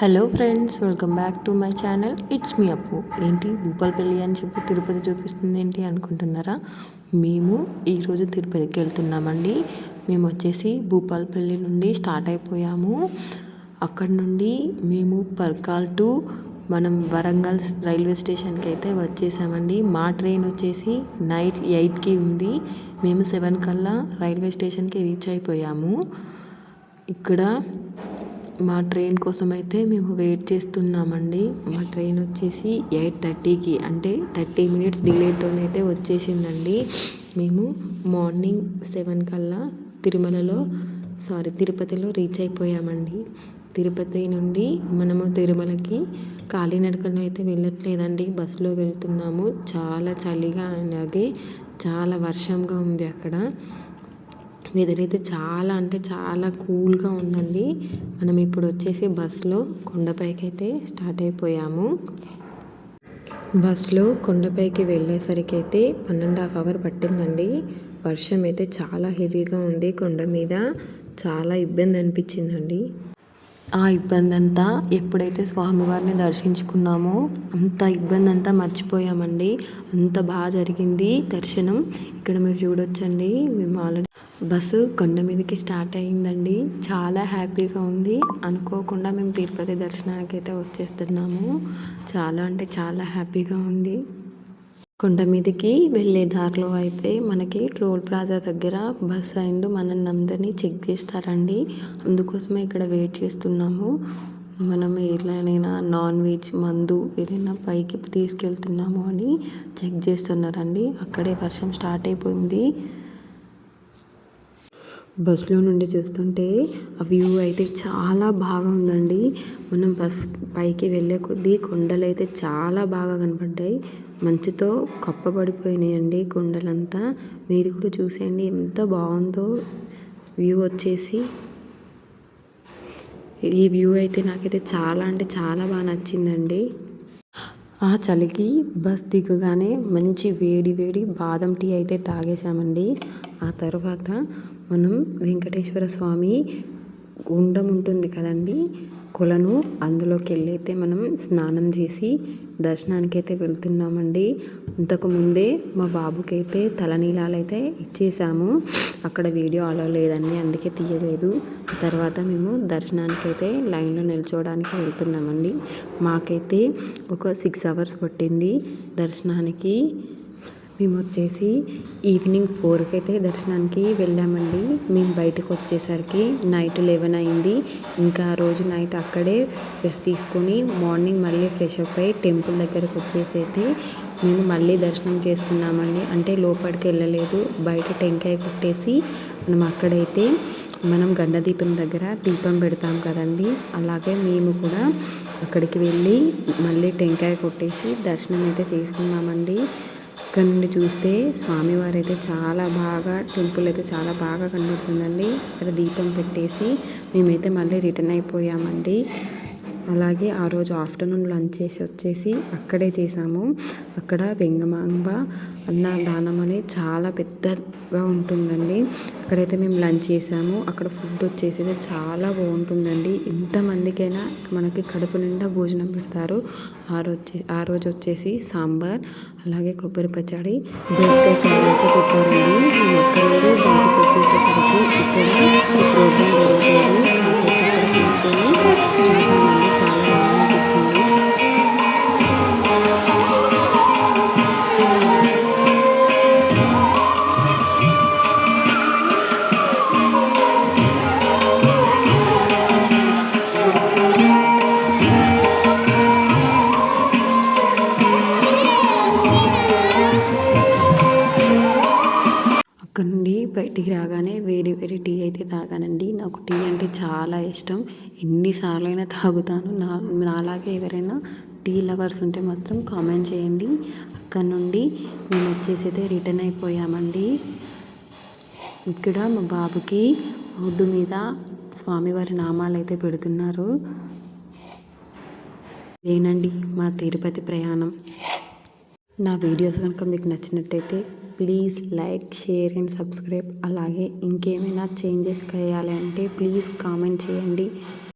Hello friends, welcome back to my channel. It's me అప్పు. ఏంటి భూపాలపల్లి అని చెప్పి తిరుపతి చూపిస్తుంది ఏంటి అనుకుంటున్నారా? మేము ఈరోజు తిరుపతికి వెళ్తున్నామండి. మేము వచ్చేసి భూపాలపల్లి నుండి స్టార్ట్ అయిపోయాము. అక్కడ నుండి మేము పర్కాల్ టు మనం వరంగల్ రైల్వే స్టేషన్కి అయితే వచ్చేసామండి. మా ట్రైన్ వచ్చేసి నైట్ 8కి ఉంది. మేము 7 కల్లా రైల్వే స్టేషన్కి రీచ్ అయిపోయాము. ఇక్కడ మా ట్రైన్ కోసం అయితే మేము వెయిట్ చేస్తున్నామండి. మా ట్రైన్ వచ్చేసి 8:30కి, అంటే 30 మినిట్స్ డిలేతోనైతే వచ్చేసిందండి. మేము మార్నింగ్ 7 కల్లా తిరుపతిలో రీచ్ అయిపోయామండి. తిరుపతి నుండి మనము తిరుమలకి కాలినడకన అయితే వెళ్ళట్లేదండి, బస్సులో వెళ్తున్నాము. చాలా చలిగా అలాగే చాలా వర్షంగా ఉంది. అక్కడ వెదర్ అయితే చాలా అంటే చాలా కూల్గా ఉందండి. మనం ఇప్పుడు వచ్చేసి బస్సులో కొండపైకి అయితే స్టార్ట్ అయిపోయాము. బస్సులో కొండపైకి వెళ్ళేసరికి అయితే 1.5 అవర్ పట్టిందండి. వర్షం అయితే చాలా హెవీగా ఉంది. కొండ మీద చాలా ఇబ్బంది అనిపించిందండి. ఆ ఇబ్బంది అంతా ఎప్పుడైతే స్వామివారిని దర్శించుకున్నామో అంత ఇబ్బంది అంతా మర్చిపోయామండి. అంత బాగా జరిగింది దర్శనం. ఇక్కడ మీరు చూడొచ్చండి, మేము ఆల్రెడీ బస్సు కొండ మీదకి స్టార్ట్ అయ్యిందండి. చాలా హ్యాపీగా ఉంది. అనుకోకుండా మేము తిరుపతి దర్శనానికి అయితే వచ్చేస్తున్నాము. చాలా అంటే చాలా హ్యాపీగా ఉంది. కొండ మీదకి వెళ్ళే దారిలో అయితే మనకి టోల్ ప్లాజా దగ్గర బస్ అండ్ మనల్ని అందరినీ చెక్ చేస్తారండి. అందుకోసమే ఇక్కడ వెయిట్ చేస్తున్నాము. మనం ఎయిర్లైన్ అయినా నాన్ వెజ్ మందు ఏదైనా పైకి తీసుకెళ్తున్నాము అని చెక్ చేస్తున్నారండి. అక్కడే వర్షం స్టార్ట్ అయిపోయింది. బస్సులో నుండి చూస్తుంటే ఆ వ్యూ అయితే చాలా బాగా ఉందండి. మనం బస్ పైకి వెళ్ళే కొద్దీ కొండలు అయితే చాలా బాగా కనపడ్డాయి. మంచుతో కప్పబడిపోయినాయండి కొండలంతా. మీరు కూడా చూసేయండి ఎంత బాగుందో వ్యూ వచ్చేసి. ఈ వ్యూ అయితే నాకైతే చాలా అంటే చాలా బాగా నచ్చిందండి. ఆ చలికి బస్ దిగగానే మంచి వేడి వేడి బాదం టీ అయితే తాగేసామండి. ఆ తర్వాత మనం వెంకటేశ్వర స్వామి గుండం ఉంటుంది కదండి, కొలను, అందులోకి వెళ్ళి అయితే మనం స్నానం చేసి దర్శనానికి అయితే వెళ్తున్నామండి. ఇంతకుముందే మా బాబుకి అయితే తలనీలాలు అయితే ఇచ్చేసాము. అక్కడ వీడియో అలో లేదండి, అందుకే తీయలేదు. తర్వాత మేము దర్శనానికి అయితే లైన్లో నిల్చోవడానికి వెళ్తున్నామండి. మాకైతే ఒక 6 అవర్స్ పట్టింది దర్శనానికి. మేము వచ్చేసి ఈవినింగ్ 4కి అయితే దర్శనానికి వెళ్ళామండి. మేము బయటకు వచ్చేసరికి నైట్ 11 అయింది. ఇంకా ఆ రోజు నైట్ అక్కడే రెస్ట్ తీసుకొని మార్నింగ్ మళ్ళీ ఫ్రెష్ అప్ అయ్యి టెంపుల్ దగ్గరకు వచ్చేసి అయితే మేము మళ్ళీ దర్శనం చేసుకున్నామండి. అంటే లోపలికి వెళ్ళలేదు, బయట టెంకాయ కొట్టేసి మనం గండదీపం దగ్గర దీపం పెడతాం కదండి, అలాగే మేము కూడా అక్కడికి వెళ్ళి మళ్ళీ టెంకాయ కొట్టేసి దర్శనం అయితే చేసుకున్నామండి. ఇక్కడ నుండి చూస్తే స్వామివారు అయితే చాలా బాగా, టెంపుల్ అయితే చాలా బాగా కనబడుతుందండి. ఇక్కడ దీపం పెట్టేసి మేమైతే మళ్ళీ రిటర్న్ అయిపోయామండి. అలాగే ఆ రోజు ఆఫ్టర్నూన్ లంచ్ వచ్చేసి అక్కడే చేసాము. అక్కడ వెంగమాంబ అన్నదానం అని చాలా పెద్దగా ఉంటుందండి. అక్కడైతే మేము లంచ్ చేసాము. అక్కడ ఫుడ్ వచ్చేసి చాలా బాగుంటుందండి. ఎంతమందికైనా మనకి కడుపు నిండా భోజనం పెడతారు. ఆ రోజు వచ్చేసి సాంబార్, అలాగే కొబ్బరి పచ్చడి, దోసకాయ కర్రీ అయితే పెట్టారండి. మేము అక్కడ నుండి బయటకు వచ్చేసేసరికి ఇక్కడ ఈ ప్రోగ్రాం జరుగుతుంది. కాసేపు అక్కడ కూర్చొని చూసామండి. చాలా బాగా అనిపించింది. అక్కడ నుండి బయటికి రాగానే వేడి వేడి టీ అయితే తాగానండి. నాకు టీ అంటే చాలా ఇష్టం. ఎన్నిసార్లు అయినా తాగుతాను. నాలాగే ఎవరైనా టీ లవర్స్ ఉంటే మాత్రం కామెంట్ చేయండి. అక్కడ నుండి మేము వచ్చేసి అయితే రిటర్న్ అయిపోయామండి. ఇక్కడ మా బాబుకి రోడ్డు మీద స్వామివారి నామాలు అయితే పెడుతున్నారు. ఇదేనండి మా తిరుపతి ప్రయాణం. నా వీడియోస్ కనుక మీకు నచ్చినట్టయితే please like, share and subscribe. అలాగే ఇంకేమైనా చేంజెస్ చేయాలి అంటే ప్లీజ్ కామెంట్ చేయండి.